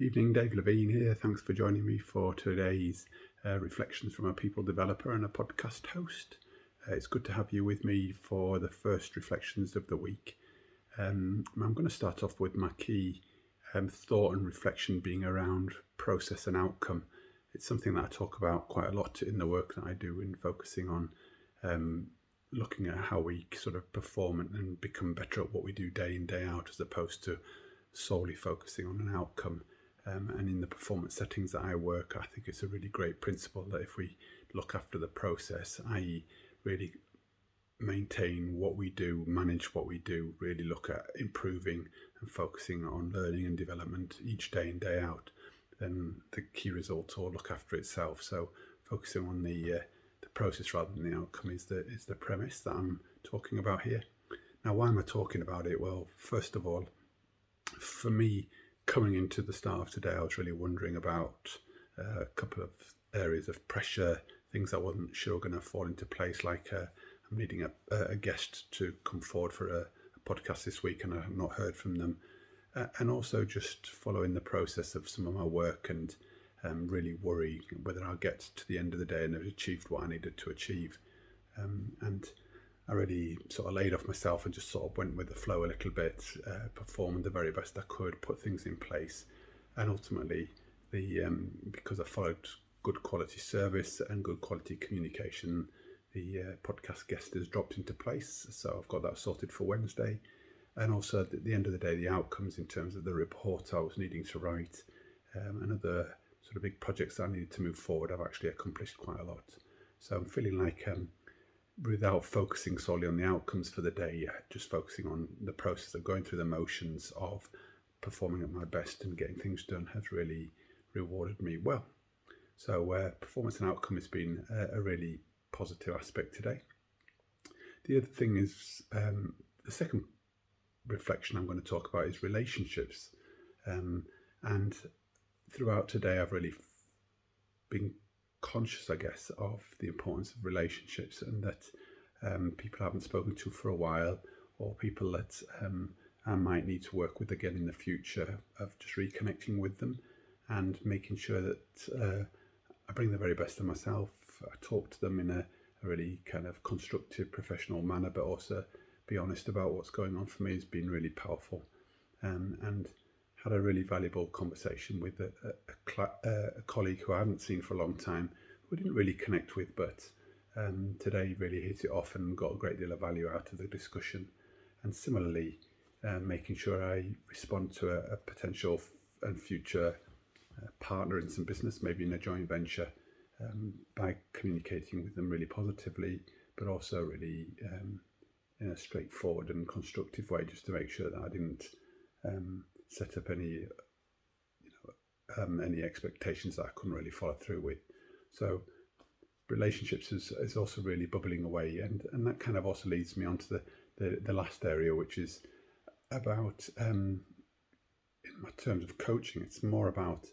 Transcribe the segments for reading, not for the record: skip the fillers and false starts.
Evening, Dave Levine here. Thanks for joining me for today's reflections from a people developer and a podcast host. It's good to have you with me for the first reflections of the week. I'm going to start off with my key thought and reflection being around process and outcome. It's something that I talk about quite a lot in the work that I do in focusing on looking at how we sort of perform and become better at what we do day in, day out, as opposed to solely focusing on an outcome. And in the performance settings that I work, I think it's a really great principle that if we look after the process, i.e. really maintain what we do, manage what we do, really look at improving and focusing on learning and development each day in, day out, then the key result will look after itself. So focusing on the process rather than the outcome is the premise that I'm talking about here. Now, why am I talking about it? Well, first of all, for me, coming into the start of today, I was really wondering about a couple of areas of pressure, things I wasn't sure were going to fall into place, like I'm needing a guest to come forward for a podcast this week and I have not heard from them. And also just following the process of some of my work and really worry whether I'll get to the end of the day and have achieved what I needed to achieve. And I really sort of laid off myself and just sort of went with the flow a little bit, performed the very best I could, put things in place. And ultimately, because I followed good quality service and good quality communication, the podcast guest has dropped into place. So I've got that sorted for Wednesday. And also at the end of the day, the outcomes in terms of the report I was needing to write and other sort of big projects that I needed to move forward, I've actually accomplished quite a lot. So I'm feeling like without focusing solely on the outcomes for the day, just focusing on the process of going through the motions of performing at my best and getting things done has really rewarded me well. So performance and outcome has been a really positive aspect today. The other thing is, the second reflection I'm going to talk about is relationships. And throughout today, I've really been conscious, I guess, of the importance of relationships and that people I haven't spoken to for a while, or people that I might need to work with again in the future, of just reconnecting with them and making sure that I bring the very best of myself. I talk to them in a really kind of constructive, professional manner, but also be honest about what's going on for me has been really powerful. And had a really valuable conversation with a colleague who I hadn't seen for a long time, who I didn't really connect with, but today really hit it off and got a great deal of value out of the discussion. And similarly, making sure I respond to a potential and future partner in some business, maybe in a joint venture, by communicating with them really positively, but also really in a straightforward and constructive way, just to make sure that I didn't set up any expectations that I couldn't really follow through with. So relationships is also really bubbling away, and that kind of also leads me on to the last area, which is about in my terms of coaching, it's more about,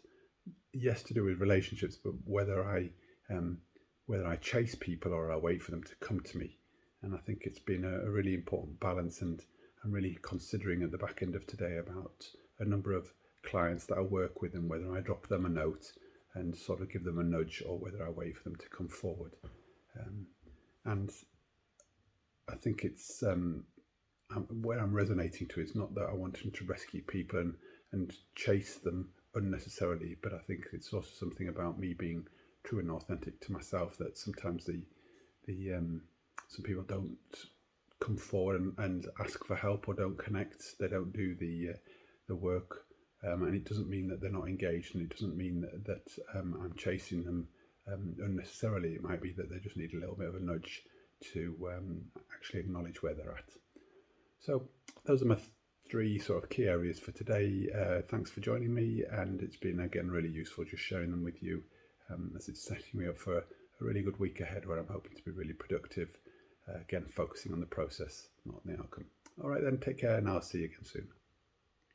yes, to do with relationships, but whether I chase people or I wait for them to come to me. And I think it's been a really important balance, and I'm really considering at the back end of today about a number of clients that I work with and whether I drop them a note and sort of give them a nudge, or whether I wait for them to come forward. And I think it's where I'm resonating to is not that I want them to rescue people and chase them unnecessarily, but I think it's also something about me being true and authentic to myself, that sometimes some people don't come forward and ask for help, or don't connect, they don't do the work, and it doesn't mean that they're not engaged, and it doesn't mean that I'm chasing them unnecessarily. It might be that they just need a little bit of a nudge to actually acknowledge where they're at. So those are my three sort of key areas for today. Thanks for joining me, and it's been again really useful just sharing them with you, as it's setting me up for a really good week ahead, where I'm hoping to be really productive, again focusing on the process, not the outcome. All right then, take care, and I'll see you again soon.